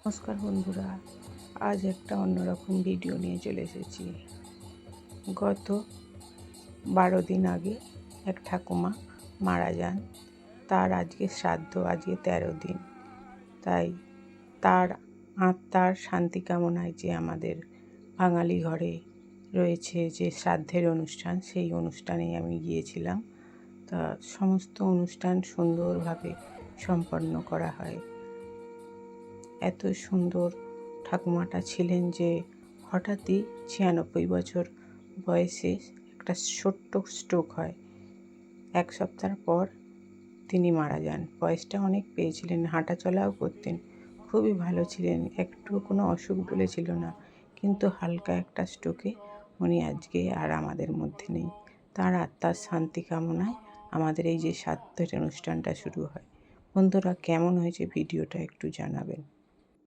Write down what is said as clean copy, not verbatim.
নমস্কার বন্ধুরা, আজ একটা অন্যরকম ভিডিও নিয়ে চলে এসেছি। গত 12 দিন আগে এক ঠাকুমা মারা যান। তার আজকে শ্রাদ্ধ, আজকে 13 দিন। তাই তার আত্মার শান্তি কামনায় যে আমাদের বাঙালি ঘরে রয়েছে যে শ্রাদ্ধের অনুষ্ঠান, সেই অনুষ্ঠানেই আমি গিয়েছিলাম। তা সমস্ত অনুষ্ঠান সুন্দরভাবে সম্পন্ন করা হয়। এত সুন্দর ঠাকুমাটা ছিলেন যে হঠাৎই 96 বছর বয়সে একটা ছোট্ট স্ট্রোক হয়। 1 সপ্তাহ পর তিনি মারা যান। বয়সটা অনেক পেয়েছিলেন, হাঁটা চলাও করতেন, খুবই ভালো ছিলেন, একটুও কোনো অসুখ বলে ছিল না। কিন্তু হালকা একটা স্ট্রোকে উনি আজকে আর আমাদের মধ্যে নেই। তার আত্মার শান্তি কামনায় আমাদের এই যে শ্রাদ্ধের অনুষ্ঠানটা শুরু হয়। বন্ধুরা, কেমন হয়েছে ভিডিওটা একটু জানাবেন।